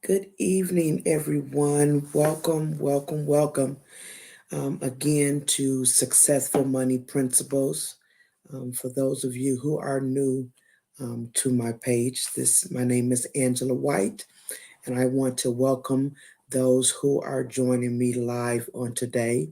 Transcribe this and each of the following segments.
Good evening, everyone. Welcome, welcome, welcome again to Successful Money Principles. For those of you who are new to my page, my name is Angela White, and I want to welcome those who are joining me live on today.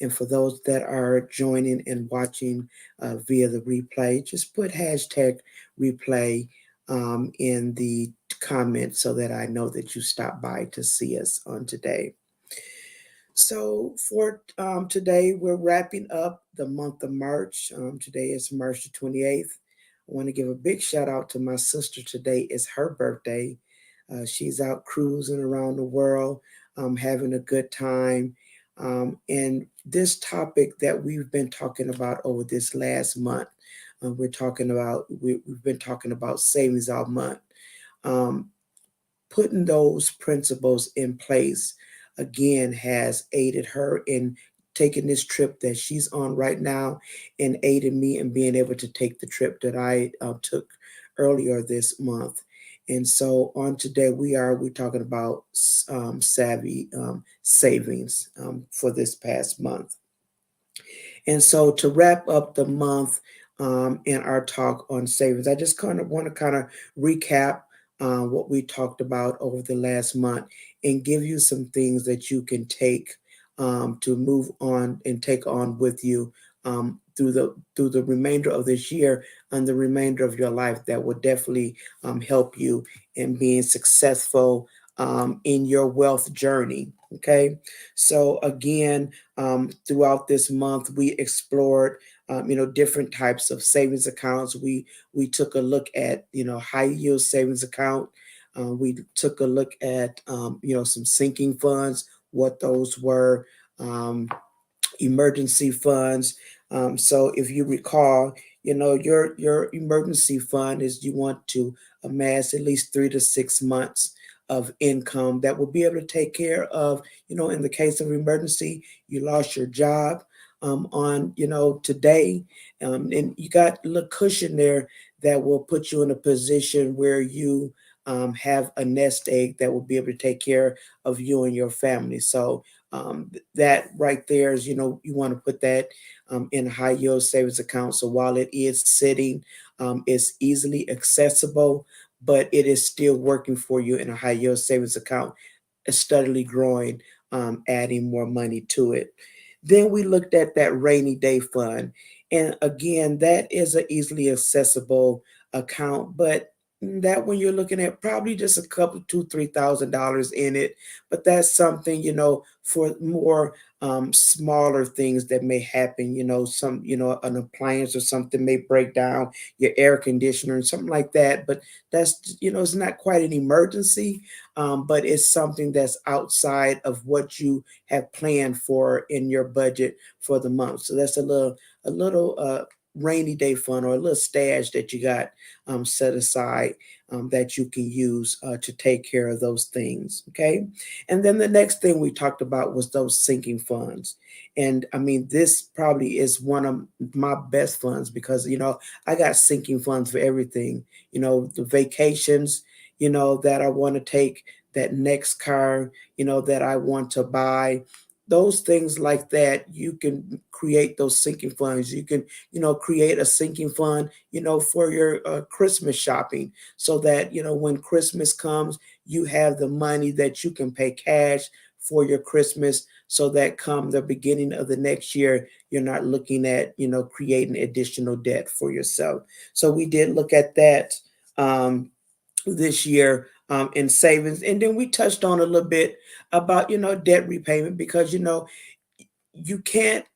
And for those that are joining and watching via the replay, just put hashtag replay in the comments so that I know that you stopped by to see us on today. So for today, we're wrapping up the month of March. Today is March the 28th. I want to give a big shout out to my sister. Today is her birthday. She's out cruising around the world, having a good time. And this topic that we've been talking about over this last month, we've been talking about savings all month. Um, Putting those principles in place again has aided her in taking this trip that she's on right now and aided me in being able to take the trip that I took earlier this month. And so on today we're talking about savvy savings for this past month. And so to wrap up the month in our talk on savings, I just kind of want to recap what we talked about over the last month and give you some things that you can take to move on and take on with you through the remainder of this year and the remainder of your life that will definitely help you in being successful in your wealth journey. Okay, so again, throughout this month, we explored, different types of savings accounts. We took a look at, high yield savings account. We took a look at, some sinking funds, what those were, emergency funds. So if you recall, your emergency fund is you want to amass at least 3 to 6 months of income that will be able to take care of, in the case of emergency, you lost your job on, today, and you got a little cushion there that will put you in a position where you have a nest egg that will be able to take care of you and your family. So that right there is, you want to put that in a high yield savings account. So while it is sitting, it's easily accessible, but it is still working for you in a high yield savings account, steadily growing, adding more money to it. Then we looked at that rainy day fund. And again, that is an easily accessible account, but that when you're looking at probably just a couple, $2,000, $3,000 in it, but that's something, for more smaller things that may happen, an appliance or something may break down, your air conditioner and something like that. But that's, it's not quite an emergency, but it's something that's outside of what you have planned for in your budget for the month. So that's a little rainy day fund or a little stash that you got set aside that you can use to take care of those things. Okay. And then the next thing we talked about was those sinking funds. And I mean, this probably is one of my best funds because, I got sinking funds for everything, the vacations, that I want to take, that next car, that I want to buy, those things like that. You can create those sinking funds. You can, create a sinking fund, for your Christmas shopping so that, when Christmas comes, you have the money that you can pay cash for your Christmas so that come the beginning of the next year, you're not looking at, creating additional debt for yourself. So we did look at that this year in savings. And then we touched on a little bit about, debt repayment because, you can't,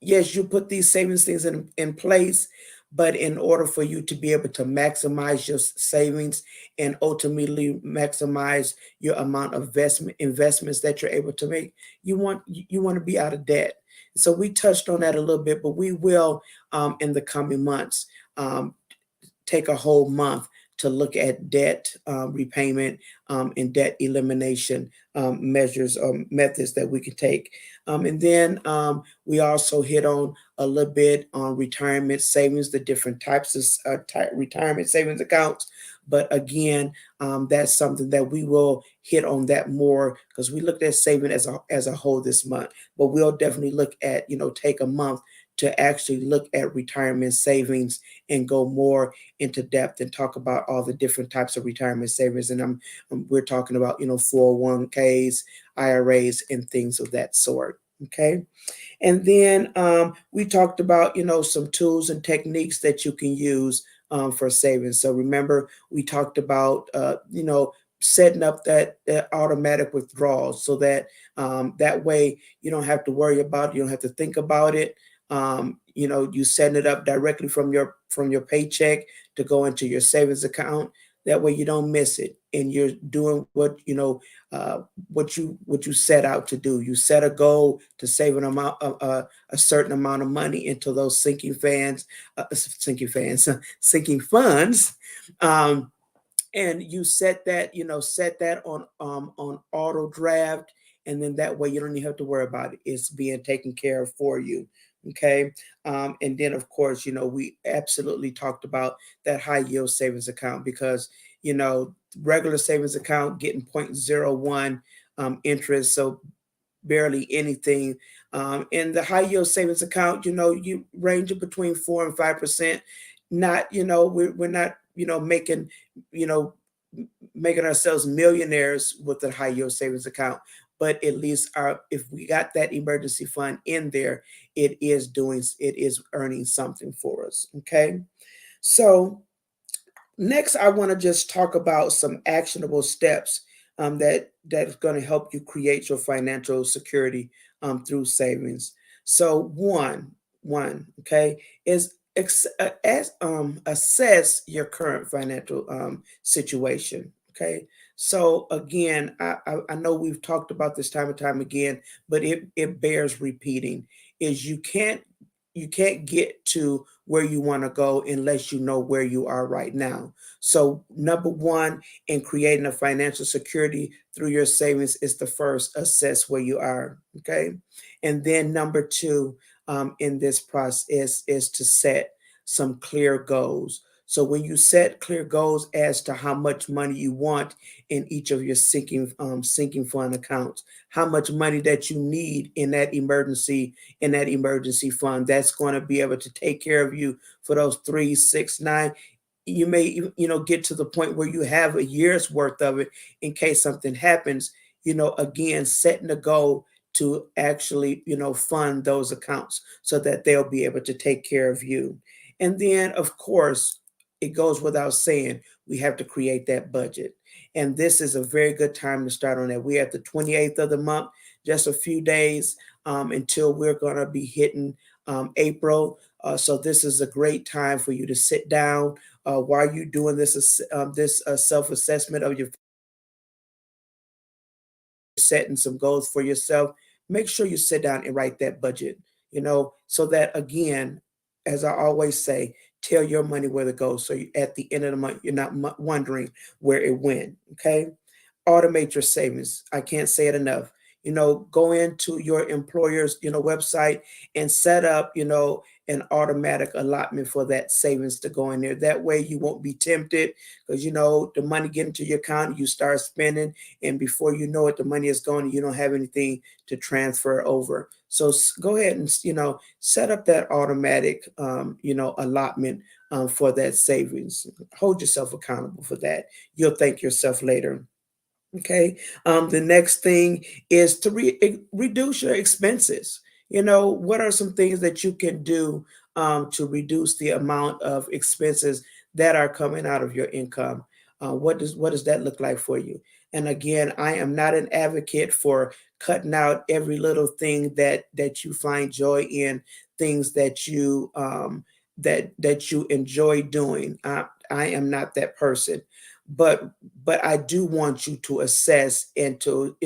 yes, you put these savings things in place, but in order for you to be able to maximize your savings and ultimately maximize your amount of investments that you're able to make, you want to be out of debt. So we touched on that a little bit, but we will in the coming months um, take a whole month to look at debt repayment and debt elimination measures or methods that we can take. And then we also hit on a little bit on retirement savings, the different types of retirement savings accounts. But again, that's something that we will hit on that more because we looked at saving as a whole this month. But we'll definitely look at, take a month to actually look at retirement savings and go more into depth and talk about all the different types of retirement savings. And we're talking about, 401ks, IRAs, and things of that sort. Okay. And then we talked about, some tools and techniques that you can use for savings. So remember, we talked about, setting up that automatic withdrawals so that that way you don't have to worry about it, you don't have to think about it. You setting it up directly from your paycheck to go into your savings account. That way you don't miss it, and you're doing what you set out to do. You set a goal to save an amount a certain amount of money into those sinking funds, um, and you set that on auto draft, and then that way you don't even have to worry about it. It's being taken care of for you. Okay. And then of course, we absolutely talked about that high yield savings account because regular savings account getting 0.01 interest, so barely anything. In the high yield savings account, you range it between 4 and 5%. Not, we're not, you know, making ourselves millionaires with the high yield savings account, but at least if we got that emergency fund in there, it is earning something for us. Okay. So next, I want to just talk about some actionable steps that's going to help you create your financial security through savings. So okay, is assess your current financial situation. Okay, so again, I know we've talked about this time and time again, but it bears repeating. Is you can't get to where you want to go unless you know where you are right now. So, number one, in creating a financial security through your savings is to first assess where you are. Okay. And then number two, in this process is to set some clear goals. So when you set clear goals as to how much money you want in each of your sinking fund accounts, how much money that you need in that emergency fund, that's going to be able to take care of you for those 3, 6, 9. You may get to the point where you have a year's worth of it in case something happens. Again, setting a goal to actually fund those accounts so that they'll be able to take care of you. And then of course, it goes without saying, we have to create that budget. And this is a very good time to start on that. We're at the 28th of the month, just a few days until we're going to be hitting April. So this is a great time for you to sit down while you're doing this self-assessment of your setting some goals for yourself. Make sure you sit down and write that budget, so that again, as I always say, tell your money where to go. So at the end of the month, you're not wondering where it went. Okay. Automate your savings. I can't say it enough. Go into your employer's, website and set up, an automatic allotment for that savings to go in there. That way you won't be tempted because, the money get into your account, you start spending, and before you know it, the money is gone and you don't have anything to transfer over. So go ahead and, set up that automatic, allotment for that savings. Hold yourself accountable for that. You'll thank yourself later. Okay. The next thing is to reduce your expenses. What are some things that you can do to reduce the amount of expenses that are coming out of your income? What does that look like for you? And again, I am not an advocate for cutting out every little thing that you find joy in, things that you enjoy doing. I am not that person, but I do want you to assess and to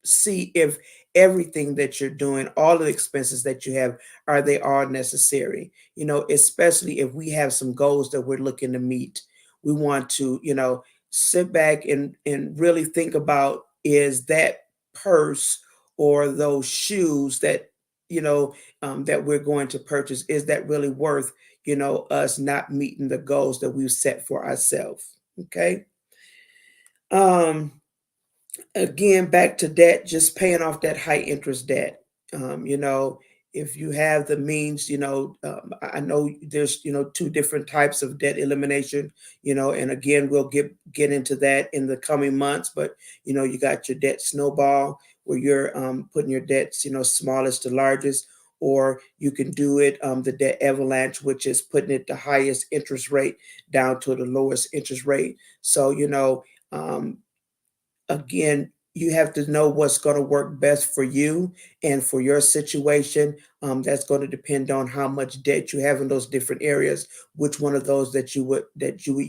see if everything that you're doing, all of the expenses that you have, are they all necessary? Especially if we have some goals that we're looking to meet, we want to sit back and really think about, is that purse or those shoes that we're going to purchase, is that really worth us not meeting the goals that we've set for ourselves? Okay. Um, Again, back to debt, just paying off that high interest debt. You know, if you have the means, I know there's, two different types of debt elimination, and again, we'll get into that in the coming months. But you got your debt snowball, where you're putting your debts, smallest to largest, or you can do it the debt avalanche, which is putting it the highest interest rate down to the lowest interest rate. So um, again, you have to know what's going to work best for you and for your situation. That's going to depend on how much debt you have in those different areas, which one of those that you would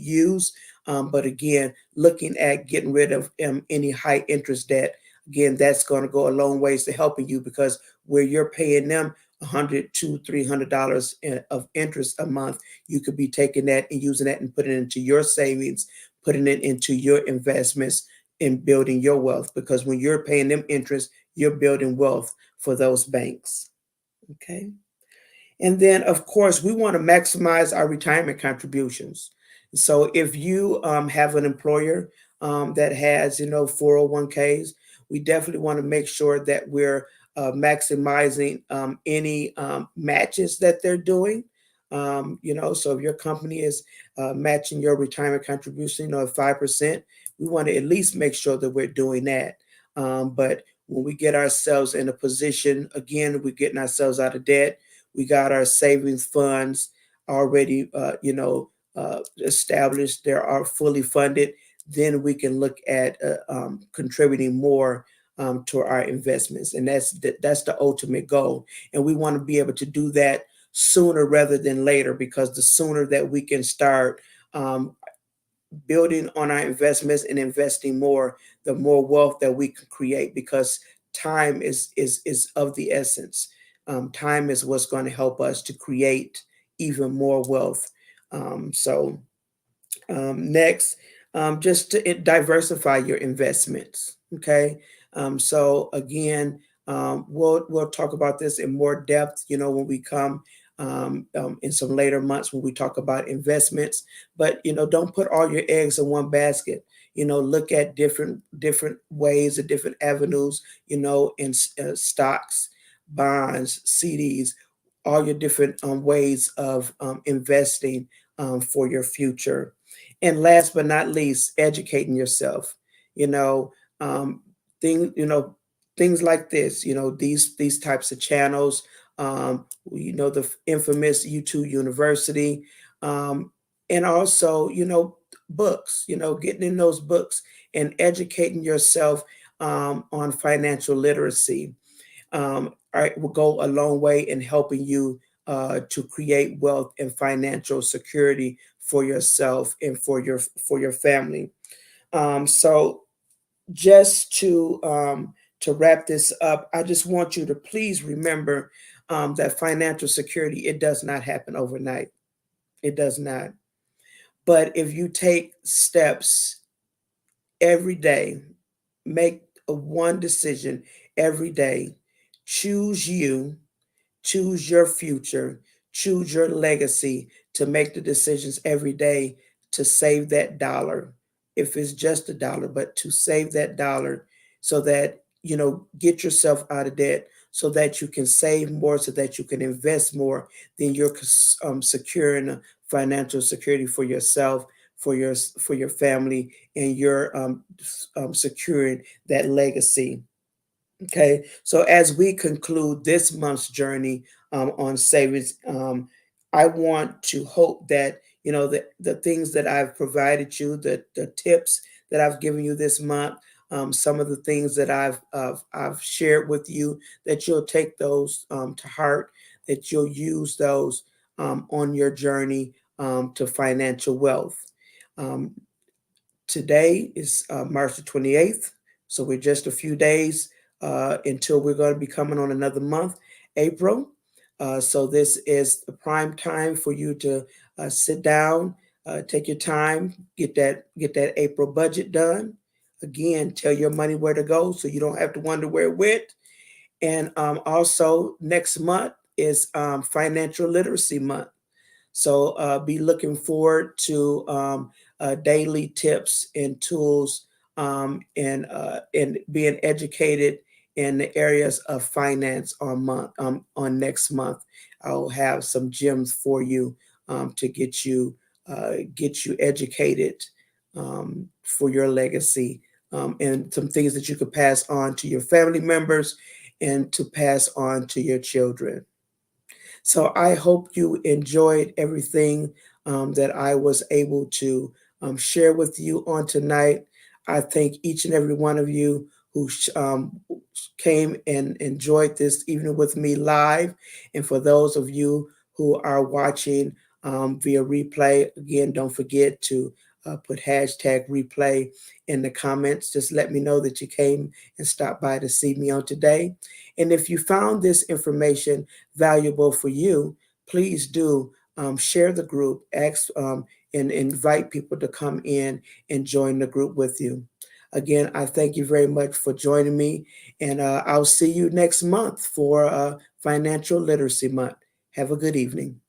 use. But again, looking at getting rid of any high interest debt, again, that's going to go a long ways to helping you, because where you're paying them 100 to $300 of interest a month, you could be taking that and using that and putting it into your savings, putting it into your investments, in building your wealth, because when you're paying them interest, you're building wealth for those banks. Okay. And then, of course, we want to maximize our retirement contributions. So if you have an employer that has, 401ks, we definitely want to make sure that we're maximizing any matches that they're doing. So if your company is matching your retirement contribution, at 5%, we want to at least make sure that we're doing that. But when we get ourselves in a position, again, we're getting ourselves out of debt, we got our savings funds already, established. They are fully funded. Then we can look at contributing more to our investments, and that's the ultimate goal. And we want to be able to do that sooner rather than later, because the sooner that we can start um, building on our investments and investing more, the more wealth that we can create, because time is of the essence. Time is what's going to help us to create even more wealth. Next, just to diversify your investments. Okay. So again, we'll talk about this in more depth, when we come in some later months when we talk about investments. But don't put all your eggs in one basket. Look at different ways and different avenues. In stocks, bonds, CDs, all your different ways of investing for your future. And last but not least, educating yourself. You know, um, thing you know things like this. These types of channels. The infamous YouTube University, and also books. Getting in those books and educating yourself on financial literacy. Will go a long way in helping you to create wealth and financial security for yourself and for your family. So just to wrap this up, I just want you to please remember that financial security, it does not happen overnight. It does not. But if you take steps every day, make one decision every day, choose you, choose your future, choose your legacy, to make the decisions every day to save that dollar. If it's just a dollar, but to save that dollar, so that, get yourself out of debt, so that you can save more, so that you can invest more, then you're securing financial security for yourself, for your family, and you're securing that legacy. Okay, so as we conclude this month's journey on savings, I want to hope that the things that I've provided you, the tips that I've given you this month, some of the things that I've shared with you, that you'll take those to heart, that you'll use those on your journey to financial wealth. Um, Today is March the 28th, so we're just a few days until we're going to be coming on another month, April. So this is the prime time for you to sit down, take your time, get that April budget done. Again, tell your money where to go, so you don't have to wonder where it went. And also, next month is Financial Literacy Month. So be looking forward to daily tips and tools, and being educated in the areas of finance on next month. I'll have some gems for you to get you educated for your legacy, and some things that you could pass on to your family members and to pass on to your children. So I hope you enjoyed everything that I was able to share with you on tonight. I thank each and every one of you who came and enjoyed this evening with me live. And for those of you who are watching via replay, again, don't forget to put hashtag replay in the comments. Just let me know that you came and stopped by to see me on today. And if you found this information valuable for you, please do share the group, and invite people to come in and join the group with you. Again, I thank you very much for joining me, and I'll see you next month for Financial Literacy Month. Have a good evening.